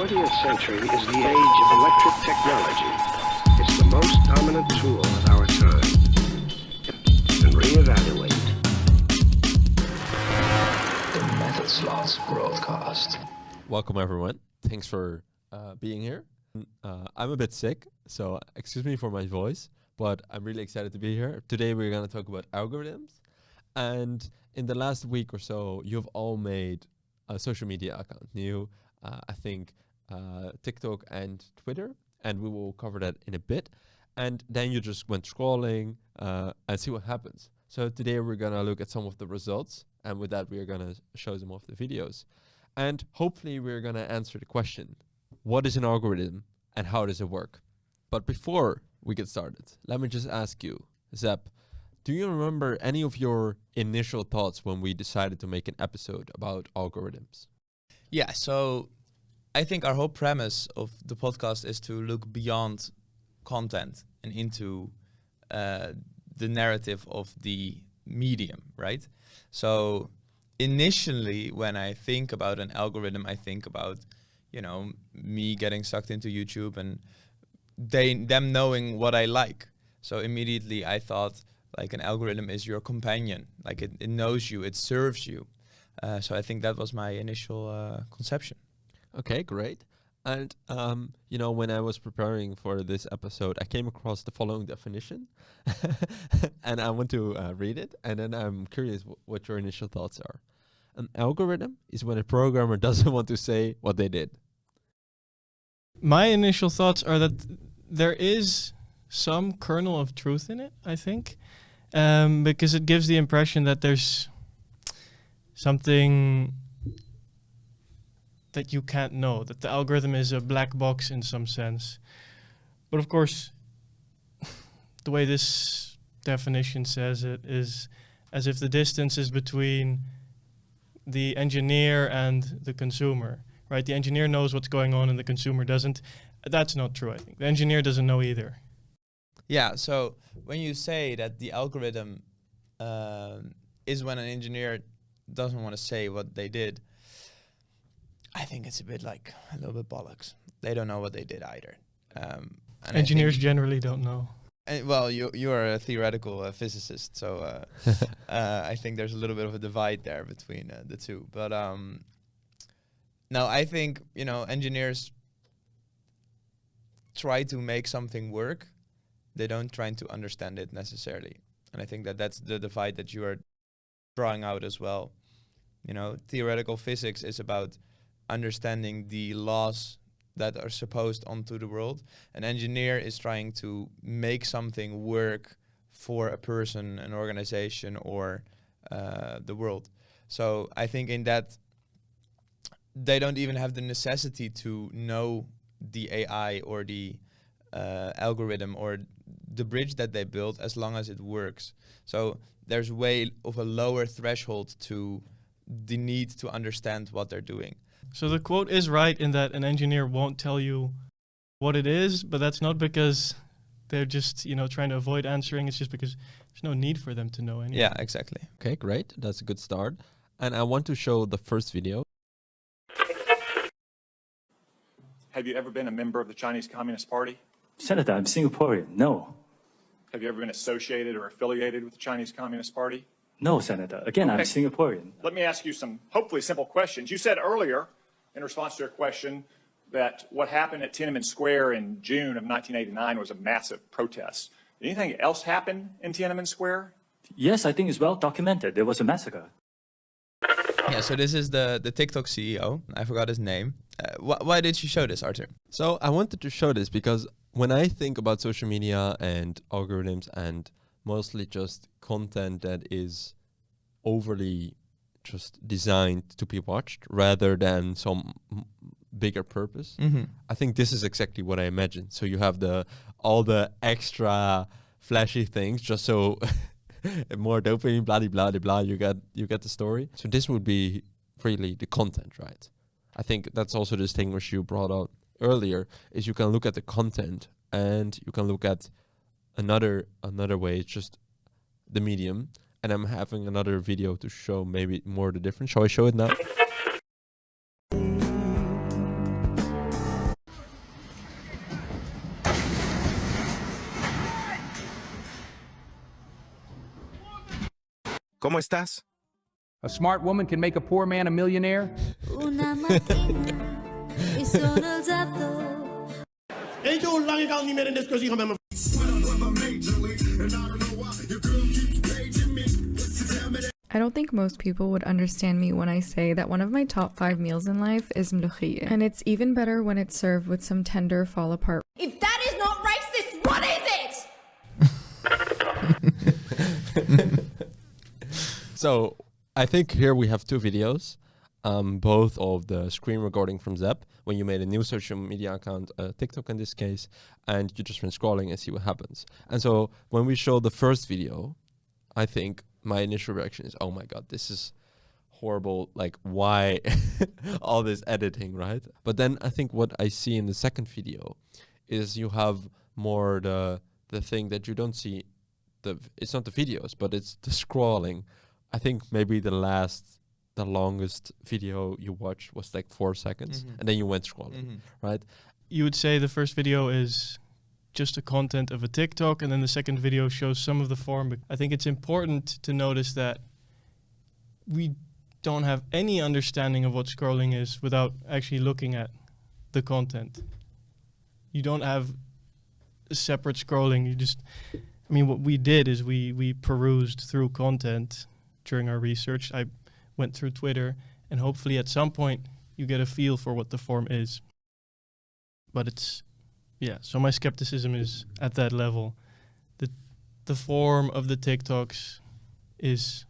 20th century is the age of electric technology. It's the most dominant tool of our time. And reevaluate. The Metal Sluts broadcast. Welcome everyone. Thanks for being here. I'm a bit sick, so excuse me for my voice, but I'm really excited to be here. Today we're going to talk about algorithms. And in the last week or so, you've all made a social media account. I think TikTok and Twitter, and we will cover that in a bit. And then you just went scrolling and see what happens. So today we're going to look at some of the results, and with that we're going to show some of the videos. And hopefully we're going to answer the question, what is an algorithm and how does it work? But before we get started, let me just ask you, Zep, do you remember any of your initial thoughts when we decided to make an episode about algorithms? Yeah, so I think our whole premise of the podcast is to look beyond content and into the narrative of the medium, right? So initially, when I think about an algorithm, I think about, me getting sucked into YouTube and them knowing what I like. So immediately I thought, like, an algorithm is your companion. Like, it knows you, it serves you. So I think that was my initial conception. Okay, great. And, when I was preparing for this episode, I came across the following definition. And I want to read it. And then I'm curious what your initial thoughts are. An algorithm is when a programmer doesn't want to say what they did. My initial thoughts are that there is some kernel of truth in it, I think, because it gives the impression that there's something that you can't know, that the algorithm is a black box in some sense. But of course, the way this definition says it is as if the distance is between the engineer and the consumer, right? The engineer knows what's going on and the consumer doesn't. That's not true, I think. The engineer doesn't know either. Yeah, so when you say that the algorithm is when an engineer doesn't want to say what they did, I think it's a little bit bollocks. They don't know what they did either. And engineers generally don't know. Well, you are a theoretical physicist, so I think there's a little bit of a divide there between the two. But no, I think engineers try to make something work. They don't try to understand it necessarily, and I think that's the divide that you are drawing out as well. Theoretical physics is about understanding the laws that are supposed onto the world. An engineer is trying to make something work for a person, an organization, or the world. So I think in that they don't even have the necessity to know the AI or the algorithm or the bridge that they built, as long as it works. So there's way of a lower threshold to the need to understand what they're doing. So the quote is right in that an engineer won't tell you what it is, but that's not because they're just, trying to avoid answering. It's just because there's no need for them to know anything. Yeah, exactly. Okay, great. That's a good start. And I want to show the first video. Have you ever been a member of the Chinese Communist Party? Senator, I'm Singaporean. No. Have you ever been associated or affiliated with the Chinese Communist Party? No, Senator. Again, I'm Okay. Singaporean. Let me ask you some hopefully simple questions. You said earlier, in response to a question, that what happened at Tiananmen Square in June of 1989 was a massive protest. Did anything else happen in Tiananmen Square? Yes, I think it's well documented. There was a massacre. Yeah, so this is the TikTok CEO. I forgot his name. Why did you show this, Arthur? So I wanted to show this because when I think about social media and algorithms and mostly just content that is overly just designed to be watched rather than some bigger purpose, I think this is exactly what I imagined. So you have all the extra flashy things just so more dopamine, blah, blah, blah, you get the story. So this would be really the content, right? I think that's also this thing which you brought out earlier, is you can look at the content and you can look at another way, it's just the medium. And I'm having another video to show maybe more the difference. Shall I show it now? ¿Cómo estás? A smart woman can make a poor man a millionaire. Una mattina mi sono alzato. Heel lang ik al niet meer in discussie gaan met mijn. I don't think most people would understand me when I say that one of my top 5 meals in life is mlokhie. And it's even better when it's served with some tender fall apart. If that is not racist, what is it? So I think here we have 2 videos, both of the screen recording from Zep, when you made a new social media account, TikTok in this case, and you just went scrolling and see what happens. And so when we show the first video, I think my initial reaction is, oh my God, this is horrible. Like, why all this editing, right? But then I think what I see in the second video is you have more the thing that you don't see. It's not the videos, but it's the scrolling. I think maybe the longest video you watched was like 4 seconds, and then you went scrolling, right? You would say the first video is just the content of a TikTok, and then the second video shows some of the form. But I think it's important to notice that we don't have any understanding of what scrolling is without actually looking at the content. You don't have a separate scrolling. You just, I mean, what we did is we perused through content during our research. I went through Twitter, and hopefully at some point you get a feel for what the form is. But it's, yeah, so my skepticism is at that level. The form of the TikToks is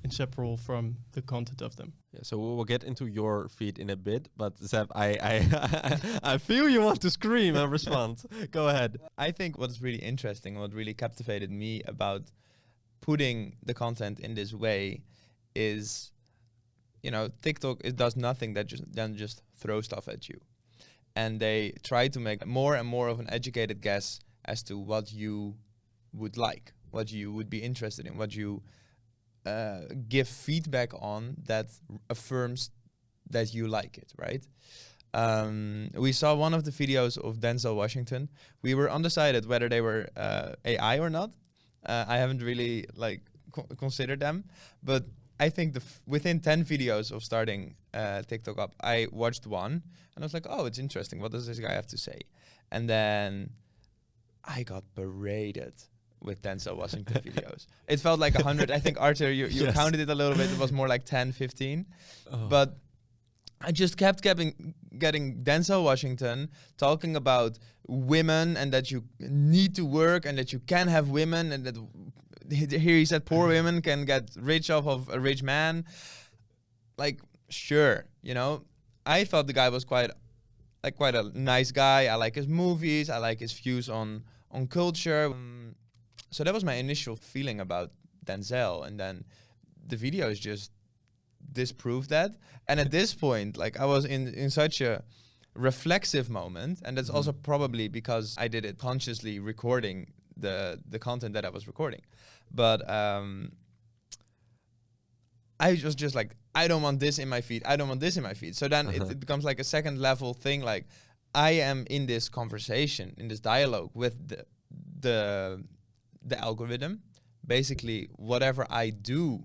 inseparable from the content of them. Yeah, so we'll get into your feed in a bit, but Zeb, I feel you want to scream and respond. Go ahead. I think what's really interesting, what really captivated me about putting the content in this way is, you know, TikTok, it does nothing that just throw stuff at you. And they try to make more and more of an educated guess as to what you would like, what you would be interested in, what you give feedback on that affirms that you like it, right? We saw one of the videos of Denzel Washington. We were undecided whether they were AI or not. I haven't really considered them, but I think within 10 videos of starting TikTok up, I watched one and I was like, oh, it's interesting. What does this guy have to say? And then I got berated with Denzel Washington videos. It felt like 100. I think, Arthur, you Yes. counted it a little bit. It was more like 10, 15. Oh. But I just kept getting Denzel Washington talking about women and that you need to work and that you can have women and that here he said poor women can get rich off of a rich man. Like, sure, you know, I thought the guy was quite a nice guy. I like his movies. I like his views on culture. So that was my initial feeling about Denzel, and then the videos just disproved that. And at this point, like, I was in such a reflexive moment, and that's also probably because I did it consciously recording the content that I was recording. But I was just like, I don't want this in my feed. I don't want this in my feed. So then it becomes like a second level thing. Like, I am in this conversation, in this dialogue with the algorithm. Basically, whatever I do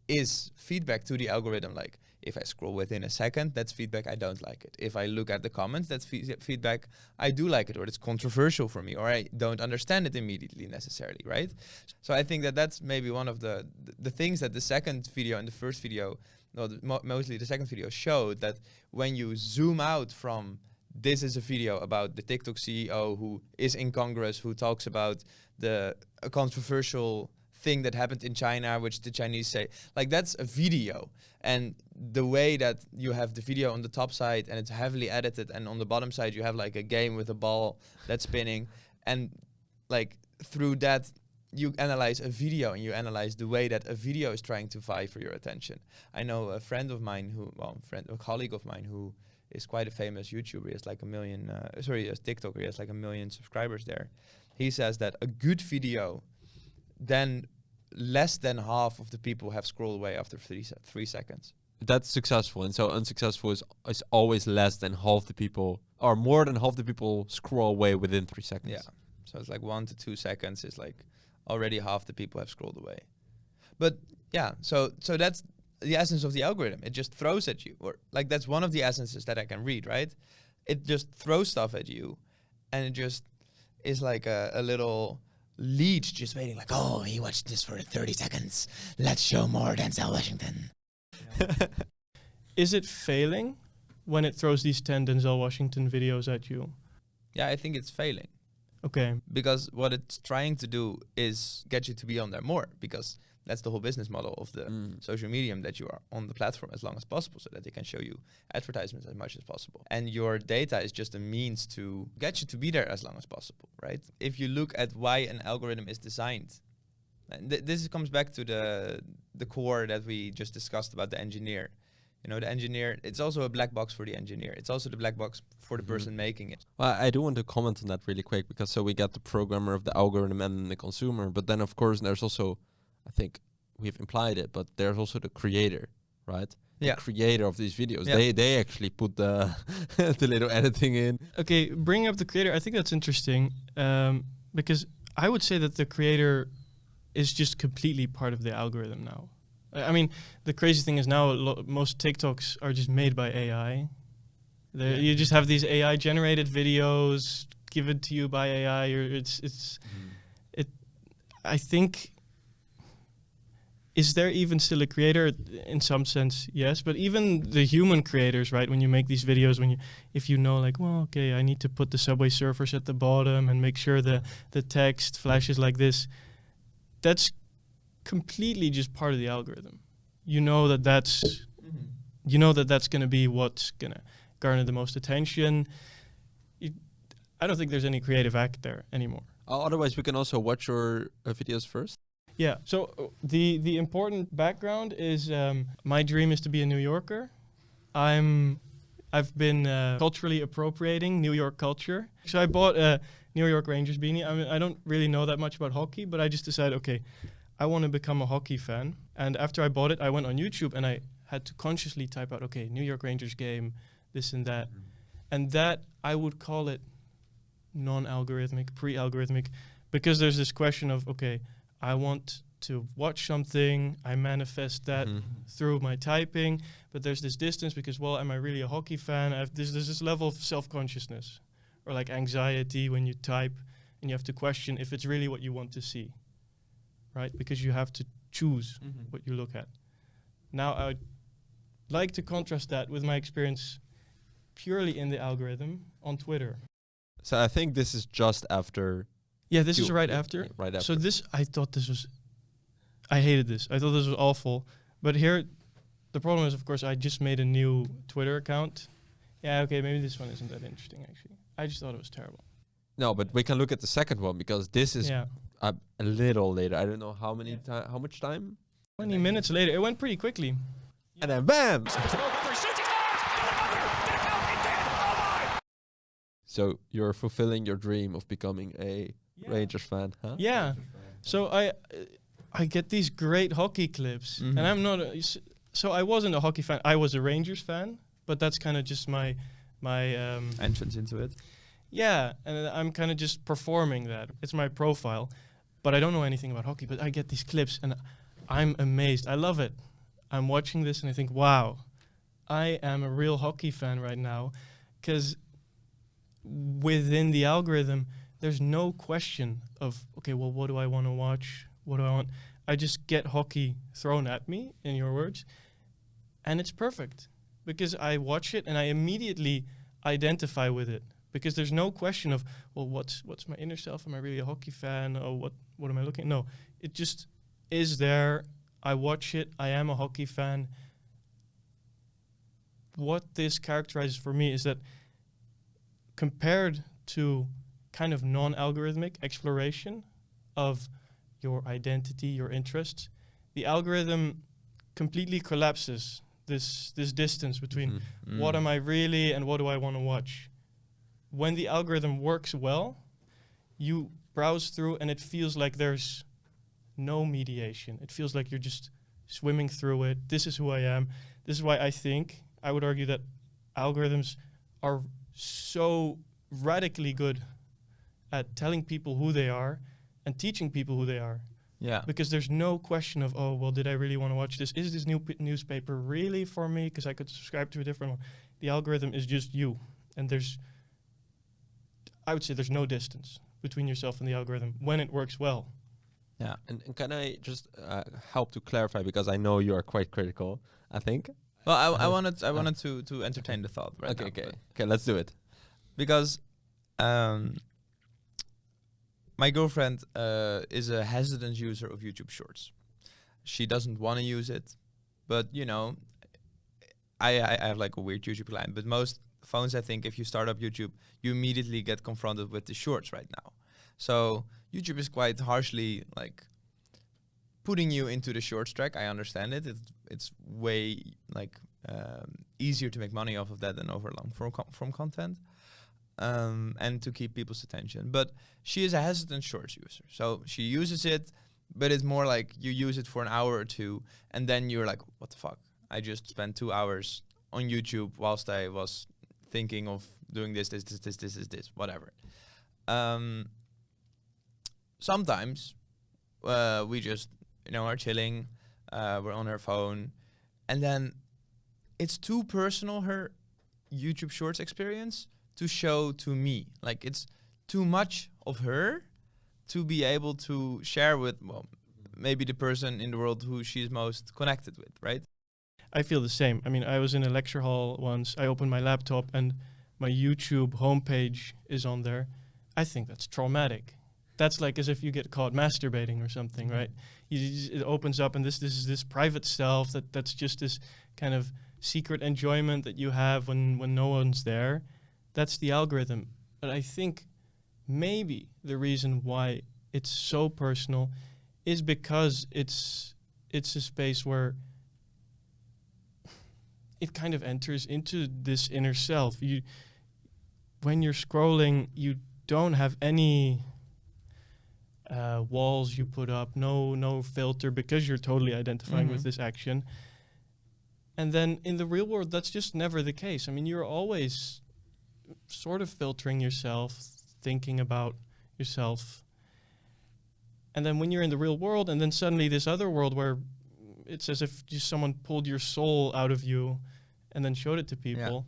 is feedback to the algorithm. Like, if I scroll within a second, that's feedback I don't like it. If I look at the comments, that's feedback I do like it, or it's controversial for me, or I don't understand it immediately necessarily, right? So I think that that's maybe one of the things that the second video and the first video, mostly the second video, showed, that when you zoom out from this is a video about the TikTok CEO who is in Congress, who talks about a controversial thing that happened in China, which the Chinese say, like, that's a video. And the way that you have the video on the top side and it's heavily edited, and on the bottom side you have like a game with a ball that's spinning, and like through that you analyze a video and you analyze the way that a video is trying to vie for your attention. I know a friend of mine a colleague of mine who is quite a famous YouTuber. He has like a TikToker. He has like 1 million subscribers there. He says that a good video, then less than half of the people have scrolled away after 3 seconds. That's successful, and so unsuccessful is always less than half the people, or more than half the people scroll away within 3 seconds. Yeah, so it's like 1 to 2 seconds is like already half the people have scrolled away. But yeah, so that's the essence of the algorithm. It just throws at you, or like that's one of the essences that I can read, right? It just throws stuff at you, and it just is like a little leech just waiting, like, oh, he watched this for 30 seconds. Let's show more Denzel Washington. Is it failing when it throws these 10 Denzel Washington videos at you? Yeah, I think it's failing. Okay. Because what it's trying to do is get you to be on there more, because that's the whole business model of the social medium, that you are on the platform as long as possible so that they can show you advertisements as much as possible. And your data is just a means to get you to be there as long as possible, right? If you look at why an algorithm is designed, and this comes back to the core that we just discussed about the engineer. You know, the engineer, it's also a black box for the engineer. It's also the black box for the person making it. Well, I do want to comment on that really quick, because so we got the programmer of the algorithm and the consumer, but then of course there's also, I think we've implied it, but there's also the creator, right? Yeah. The creator of these videos. Yeah. They actually put the the little editing in. Okay, bringing up the creator, I think that's interesting, because I would say that the creator is just completely part of the algorithm now. I mean, the crazy thing is now most TikToks are just made by AI. You just have these AI generated videos given to you by AI, or I think, is there even still a creator? In some sense, yes, but even the human creators, right? When you make these videos, if you know, like, well, okay, I need to put the Subway Surfers at the bottom and make sure the text flashes like this, that's completely just part of the algorithm. You know that's going to be what's going to garner the most attention. I don't think there's any creative act there anymore. Otherwise, we can also watch your videos first. Yeah. So the important background is my dream is to be a New Yorker. I've been culturally appropriating New York culture. So I bought a New York Rangers beanie. I mean, I don't really know that much about hockey, but I just decided, okay, I want to become a hockey fan. And after I bought it, I went on YouTube and I had to consciously type out, okay, New York Rangers game, this and that. And that, I would call it non-algorithmic, pre-algorithmic, because there's this question of, okay, I want to watch something, I manifest that through my typing, but there's this distance because, well, am I really a hockey fan? There's this level of self-consciousness or like anxiety when you type and you have to question if it's really what you want to see. Right? Because you have to choose what you look at. Now, I'd like to contrast that with my experience purely in the algorithm on Twitter. So I think this is just after. Yeah, this is right after. Yeah, right after. So I hated this. I thought this was awful. But here, the problem is, of course, I just made a new Twitter account. Yeah, okay, maybe this one isn't that interesting, actually. I just thought it was terrible. No, but we can look at the second one, because this is a little later. I don't know how much time? 20 minutes later. It went pretty quickly. And then bam! So you're fulfilling your dream of becoming a Rangers fan, huh? Yeah. So I get these great hockey clips, and I'm not. So I wasn't a hockey fan. I was a Rangers fan, but that's kind of just my entrance into it. Yeah, and I'm kind of just performing that. It's my profile, but I don't know anything about hockey. But I get these clips, and I'm amazed. I love it. I'm watching this, and I think, wow, I am a real hockey fan right now, because within the algorithm, there's no question of, okay, well, what do I want to watch? What do I want? I just get hockey thrown at me, in your words, and it's perfect, because I watch it and I immediately identify with it, because there's no question of, well, what's my inner self? Am I really a hockey fan? Or what am I looking at? No, it just is there. I watch it. I am a hockey fan. What this characterizes for me is that compared to kind of non-algorithmic exploration of your identity, your interests, the algorithm completely collapses this distance between what am I really and what do I want to watch. When the algorithm works well, you browse through and it feels like there's no mediation. It feels like you're just swimming through it. This is who I am. This is why I would argue that algorithms are so radically good at telling people who they are and teaching people who they are. Yeah. Because there's no question of, oh, well, did I really want to watch this? Is this newspaper really for me? Because I could subscribe to a different one. The algorithm is just you. And I would say there's no distance between yourself and the algorithm when it works well. Yeah. And can I just help to clarify, because I know you are quite critical, I think. Well, I wanted to entertain the thought right now. Okay, let's do it. Because my girlfriend is a hesitant user of YouTube Shorts. She doesn't want to use it, but you know, I have like a weird YouTube client. But most phones, I think, if you start up YouTube, you immediately get confronted with the Shorts right now. So YouTube is quite harshly like putting you into the Shorts track. I understand it. It's way like easier to make money off of that than over long form content. And to keep people's attention. But she is a hesitant Shorts user. So she uses it, but it's more like you use it for an hour or two, and then you're like, what the fuck? I just spent 2 hours on YouTube whilst I was thinking of doing this, whatever. Sometimes we just, are chilling, we're on her phone, and then it's too personal, her YouTube Shorts experience, to show to me. Like, it's too much of her to be able to share with, well, maybe the person in the world who she's most connected with, right? I feel the same. I mean, I was in a lecture hall once. I opened my laptop and my YouTube homepage is on there. I think that's traumatic. That's like as if you get caught masturbating or something, right? It opens up and this is this private self that's just this kind of secret enjoyment that you have when no one's there. That's the algorithm. But I think maybe the reason why it's so personal is because it's a space where it kind of enters into this inner self. When you're scrolling, you don't have any walls you put up, no filter, because you're totally identifying with this action. And then in the real world, that's just never the case. I mean, you're always sort of filtering yourself, thinking about yourself. And then when you're in the real world, and then suddenly this other world where it's as if just someone pulled your soul out of you and then showed it to people,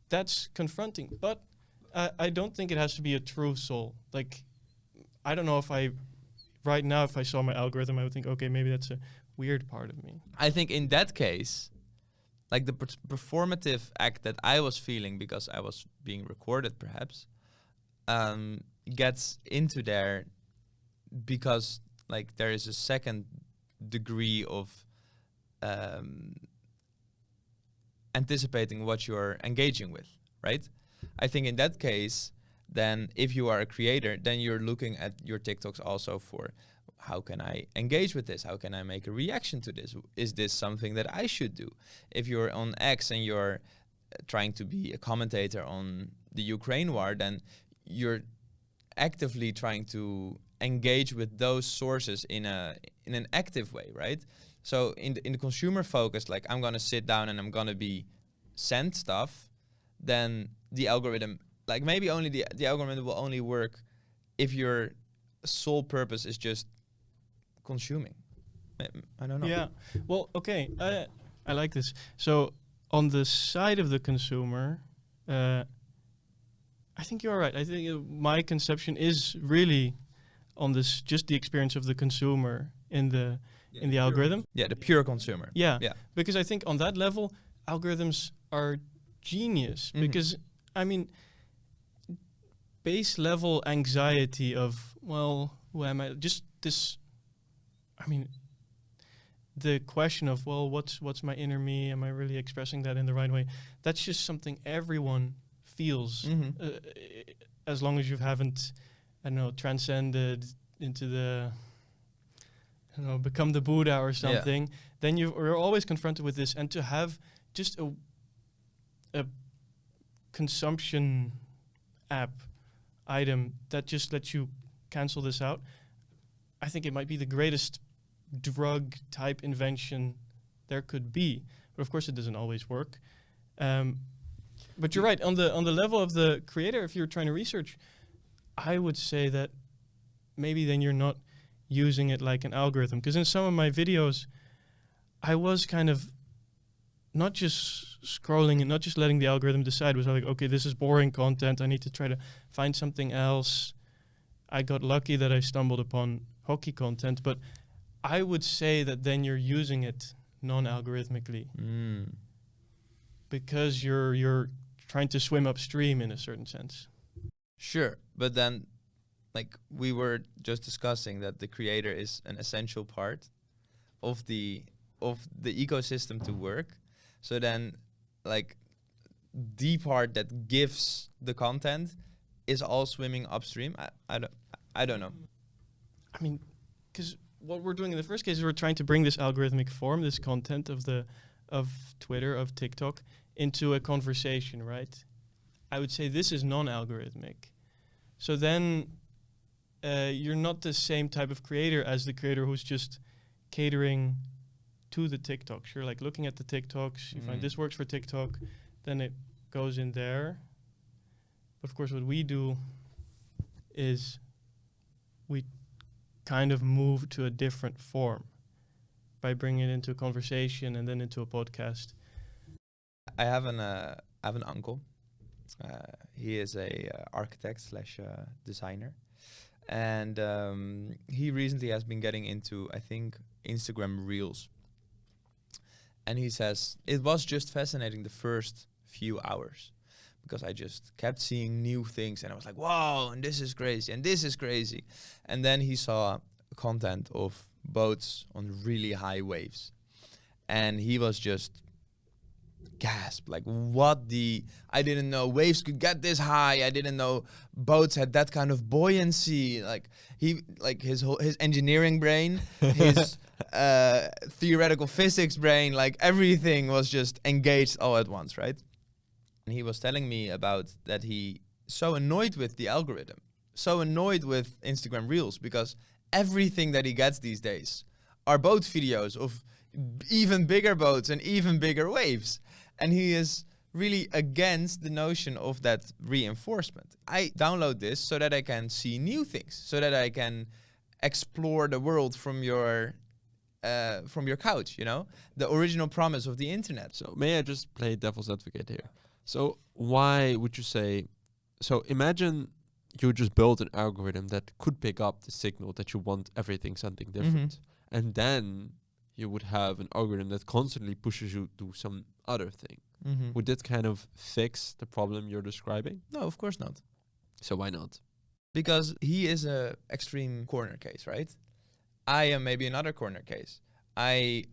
that's confronting. But I don't think it has to be a true soul. Like, I don't know if right now, if I saw my algorithm, I would think, okay, maybe that's a weird part of me. I think in that case, like the performative act that I was feeling because I was being recorded perhaps, gets into there because like there is a second degree of anticipating what you're engaging with, right? I think in that case, then if you are a creator, then you're looking at your TikToks also for how can I engage with this? How can I make a reaction to this? Is this something that I should do? If you're on X and you're trying to be a commentator on the Ukraine war, then you're actively trying to engage with those sources in an active way, right? So in the consumer focus, like I'm gonna sit down and I'm gonna be sent stuff, then the algorithm, like maybe only the algorithm will only work if your sole purpose is just consuming. I don't know. Yeah. Well, okay. I like this. So on the side of the consumer, I think you're right. I think my conception is really on this, just the experience of the consumer in the algorithm. Yeah, the pure consumer. Yeah. Because I think on that level, algorithms are genius. Because, I mean, base level anxiety of, well, who am I? Just this, I mean, the question of, well, what's my inner me? Am I really expressing that in the right way? That's just something everyone feels, as long as you haven't, I don't know, transcended into the, I don't know, become the Buddha or something. Then you're always confronted with this, and to have just a consumption app item that just lets you cancel this out, I think it might be the greatest drug type invention there could be. But of course it doesn't always work. But you're right, on the level of the creator, if you're trying to research, I would say that maybe then you're not using it like an algorithm. Because in some of my videos, I was kind of not just scrolling and not just letting the algorithm decide. Was like, okay, this is boring content. I need to try to find something else. I got lucky that I stumbled upon hockey content, but I would say that then you're using it non-algorithmically because you're trying to swim upstream in a certain sense. Sure, but then, like we were just discussing, that the creator is an essential part of the ecosystem to work. So then, like, the part that gives the content is all swimming upstream. I don't know. I mean, because what we're doing in the first case is we're trying to bring this algorithmic form, this content of Twitter, of TikTok, into a conversation, right? I would say this is non-algorithmic. So then you're not the same type of creator as the creator who's just catering to the TikToks. You're like looking at the TikToks, you find this works for TikTok, then it goes in there. But of course, what we do is we kind of move to a different form by bringing it into a conversation and then into a podcast. I have an uncle. He is a architect / designer, and he recently has been getting into, I think, Instagram Reels. And he says it was just fascinating the first few hours, because I just kept seeing new things, and I was like, wow, and this is crazy, and this is crazy. And then he saw content of boats on really high waves, and he was just gasped, like, I didn't know waves could get this high. I didn't know boats had that kind of buoyancy. Like his engineering brain, his theoretical physics brain, like everything was just engaged all at once, right? And he was telling me about that he so annoyed with the algorithm, so annoyed with Instagram Reels, because everything that he gets these days are boat videos of even bigger boats and even bigger waves. And he is really against the notion of that reinforcement. I download this so that I can see new things, so that I can explore the world from your couch, you know? The original promise of the internet. So may I just play devil's advocate here? So why would you say, so imagine you just build an algorithm that could pick up the signal that you want everything something different. And then you would have an algorithm that constantly pushes you to some other thing. Would that kind of fix the problem you're describing? No, of course not. So why not? Because he is a extreme corner case, right? I am maybe another corner case. I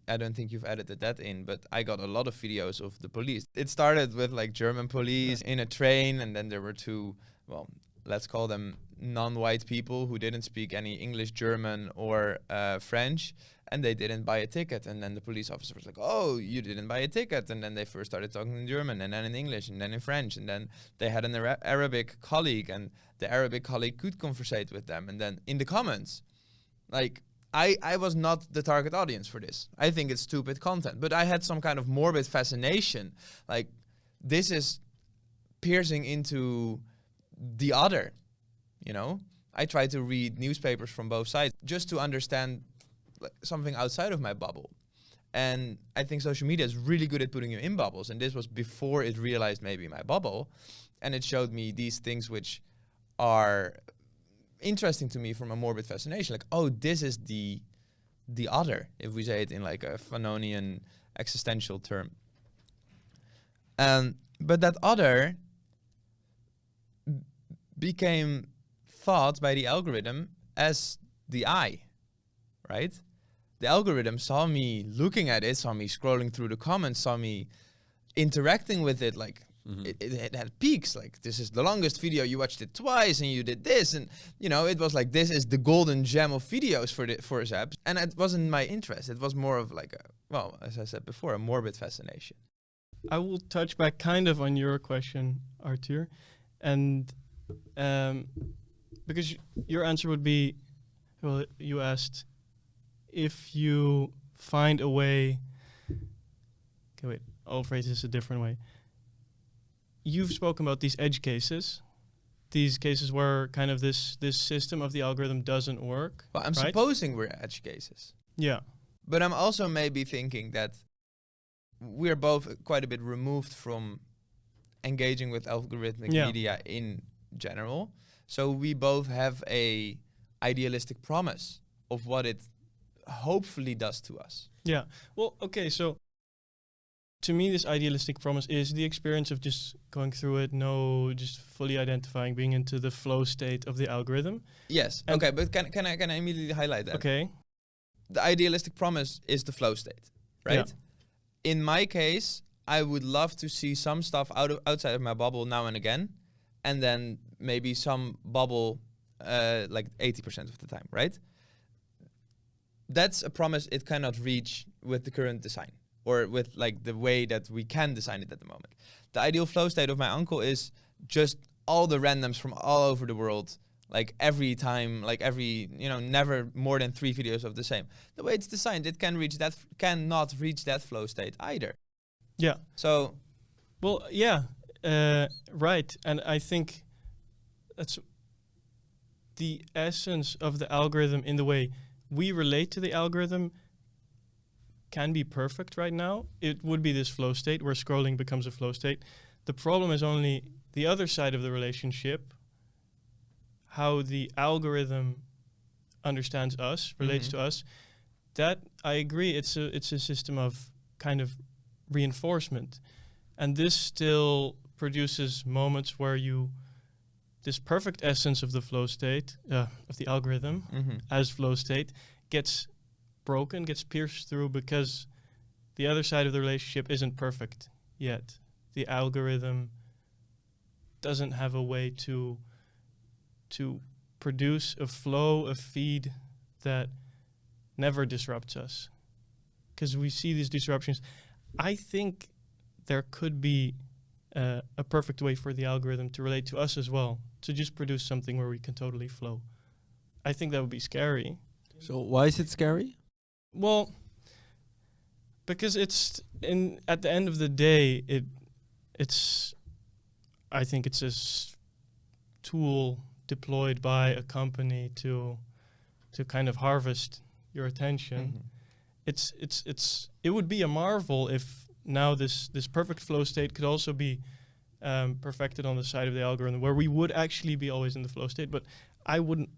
don't think you've edited that in, but I got a lot of videos of the police. It started with like German police in a train, and then there were two, well, let's call them non-white people who didn't speak any English, German, or French, and they didn't buy a ticket. And then the police officer was like, oh, you didn't buy a ticket. And then they first started talking in German, and then in English, and then in French. And then they had an Arabic colleague, and the Arabic colleague could conversate with them. And then in the comments, like, I was not the target audience for this. I think it's stupid content, but I had some kind of morbid fascination. Like, this is piercing into the other, you know? I try to read newspapers from both sides just to understand something outside of my bubble. And I think social media is really good at putting you in bubbles. And this was before it realized maybe my bubble. And it showed me these things which are interesting to me from a morbid fascination. Like, oh, this is the other, if we say it in like a Fanonian existential term. But that other became thought by the algorithm as the I, right? The algorithm saw me looking at it, saw me scrolling through the comments, saw me interacting with it. Like, it had peaks, like, this is the longest video, you watched it twice, and you did this, and, you know, it was like, this is the golden gem of videos for his apps. And it wasn't my interest. It was more of like well, as I said before, a morbid fascination. I will touch back kind of on your question, Arthur, and because your answer would be, well, you asked if you find a way. Okay, wait, I'll phrase this a different way. You've spoken about these edge cases these cases where kind of this system of the algorithm doesn't work. Well, I'm right? supposing we're edge cases. Yeah. But I'm also maybe thinking that we're both quite a bit removed from engaging with algorithmic media in general. So we both have a idealistic promise of what it hopefully does to us. Yeah. Well, okay, so to me, this idealistic promise is the experience of just going through it, just fully identifying, being into the flow state of the algorithm. Yes. And okay, but can I immediately highlight that? Okay. The idealistic promise is the flow state, right? Yeah. In my case, I would love to see some stuff outside of my bubble now and again, and then maybe some bubble like 80% of the time, right? That's a promise it cannot reach with the current design, or with like the way that we can design it at the moment. The ideal flow state of my uncle is just all the randoms from all over the world, like every time, like every, never more than 3 videos of the same. The way it's designed, it cannot reach that flow state either. Yeah. So, well, yeah, right. And I think that's the essence of the algorithm in the way we relate to the algorithm can be perfect right now. It would be this flow state where scrolling becomes a flow state. The problem is only the other side of the relationship, how the algorithm understands us, relates to us. That, I agree, it's a system of kind of reinforcement. And this still produces moments where this perfect essence of the flow state, of the algorithm as flow state, gets broken, gets pierced through because the other side of the relationship isn't perfect yet. The algorithm doesn't have a way to produce a flow, a feed that never disrupts us. Because we see these disruptions. I think there could be a perfect way for the algorithm to relate to us as well, to just produce something where we can totally flow. I think that would be scary. So why is it scary? Well, because at the end of the day, I think it's a tool deployed by a company to kind of harvest your attention. It would be a marvel if now this perfect flow state could also be perfected on the side of the algorithm, where we would actually be always in the flow state. But I wouldn't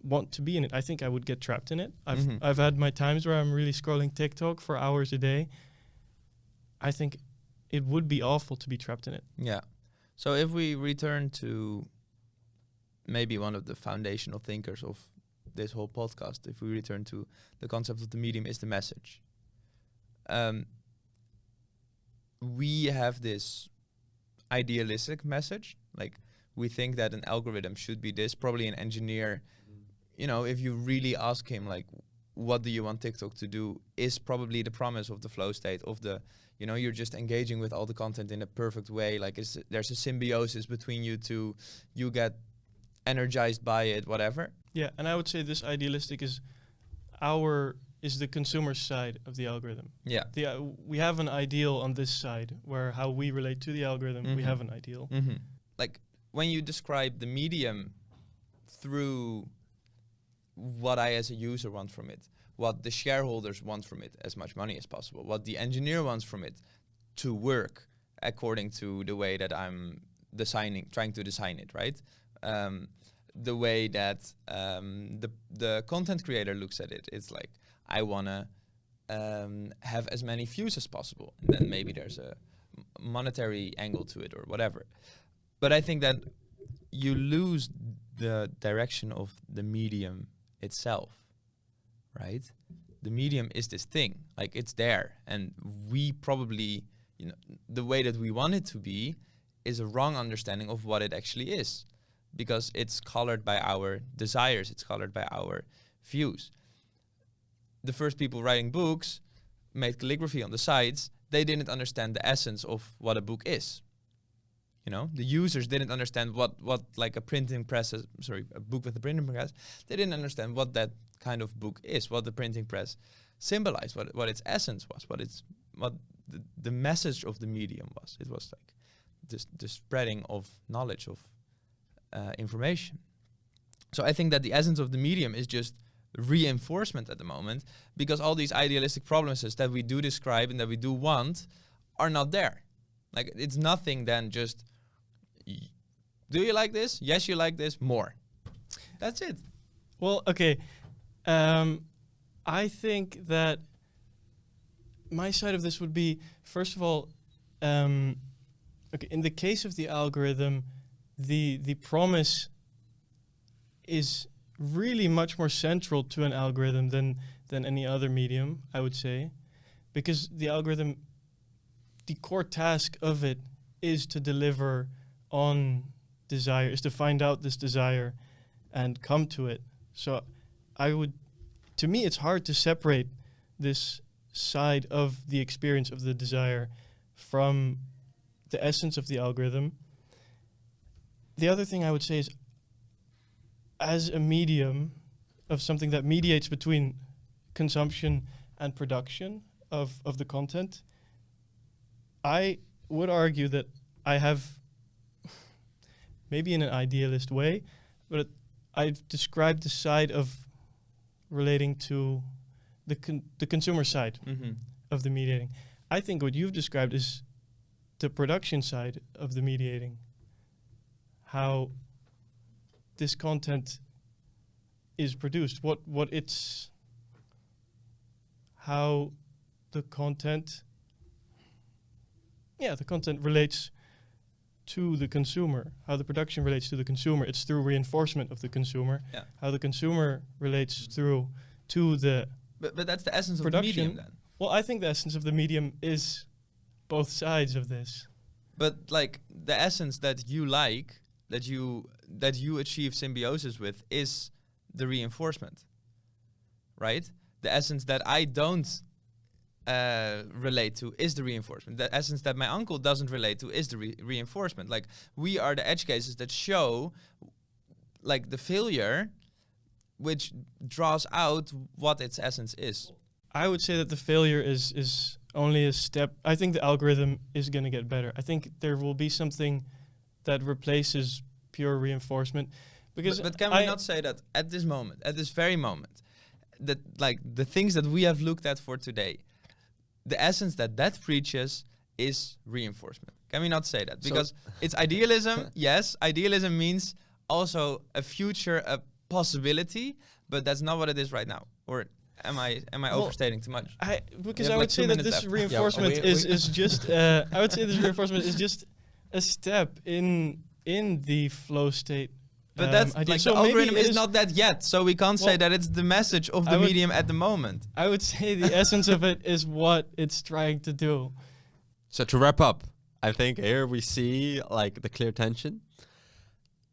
want to be in it. I think I would get trapped in it. I've had my times where I'm really scrolling TikTok for hours a day. I think it would be awful to be trapped in it. Yeah. So if we return to maybe one of the foundational thinkers of this whole podcast, if we return to the concept of the medium is the message. We have this idealistic message, like we think that an algorithm should be this, probably an engineer, if you really ask him, like, what do you want TikTok to do, is probably the promise of the flow state of the, you're just engaging with all the content in a perfect way. Like there's a symbiosis between you two, you get energized by it, whatever. Yeah, and I would say this idealistic is the consumer side of the algorithm. Yeah. We have an ideal on this side, where how we relate to the algorithm, we have an ideal. Like when you describe the medium through what I as a user want from it, what the shareholders want from it, as much money as possible, what the engineer wants from it to work according to the way that I'm trying to design it, right? The way that the content creator looks at it, it's like, I want to have as many views as possible. And then maybe there's a monetary angle to it or whatever. But I think that you lose the direction of the medium itself, right? The medium is this thing, like it's there. And we probably, the way that we want it to be is a wrong understanding of what it actually is, because it's colored by our desires, it's colored by our views. The first people writing books made calligraphy on the sides. They didn't understand the essence of what a book is. The users didn't understand what like a printing press is, a book with a printing press. They didn't understand what that kind of book is, what the printing press symbolized, what its essence was, what the message of the medium was. It was like the spreading of knowledge, of information. So I think that the essence of the medium is just reinforcement at the moment, because all these idealistic promises that we do describe and that we do want are not there. Like, it's nothing than just, do you like this? Yes, you like this. More. That's it. Well, okay. I think that my side of this would be, first of all, okay, in the case of the algorithm, the promise is really much more central to an algorithm than any other medium, I would say, because the algorithm, the core task of it is to deliver on desire, is to find out this desire and come to it. So to me, it's hard to separate this side of the experience of the desire from the essence of the algorithm. The other thing I would say is, as a medium of something that mediates between consumption and production of the content, I would argue that I have, maybe in an idealist way, but I've described the side of relating to the consumer side of the mediating. I think what you've described is the production side of the mediating. How this content is produced, how the content relates to the consumer, how the production relates to the consumer. It's through reinforcement of the consumer. Yeah. How the consumer relates to the But that's the essence production. of the medium then. Well, I think the essence of the medium is both sides of this. But like the essence that you like, that you achieve symbiosis with, is the reinforcement, right? The essence that I don't relate to is the reinforcement. The essence that my uncle doesn't relate to is the reinforcement. Like, we are the edge cases that show like the failure, which draws out what its essence is. I would say that the failure is only a step. I think the algorithm is going to get better. I think there will be something that replaces pure reinforcement. Because but can we not say that at this moment, at this very moment, that like the things that we have looked at for today, the essence that preaches is reinforcement? Can we not say that? Because it's idealism. Yes, idealism means also a future, a possibility, but that's not what it is right now. Or am I overstating too much? I would say that this reinforcement is just I would say this reinforcement is just a step in the flow state. But that's like the algorithm is not that yet, so we can't say that it's the message of the medium at the moment. I would say the essence of it is what it's trying to do. So to wrap up, I think here we see like the clear tension.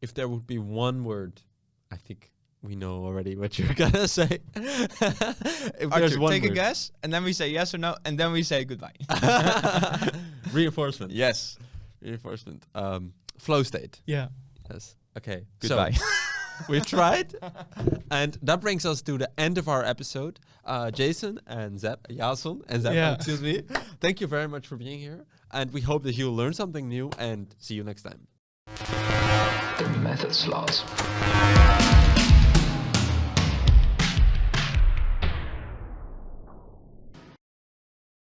If there would be one word, I think we know already what you're gonna say. If Arthur, take a guess, and then we say yes or no, and then we say goodbye. Reinforcement. Yes. Reinforcement. Flow state. Yeah. Yes. Okay. Goodbye. So, we tried, and that brings us to the end of our episode. Jason and Jason and Zep, excuse me. Thank you very much for being here, and we hope that you'll learn something new. And see you next time. The Method Slots.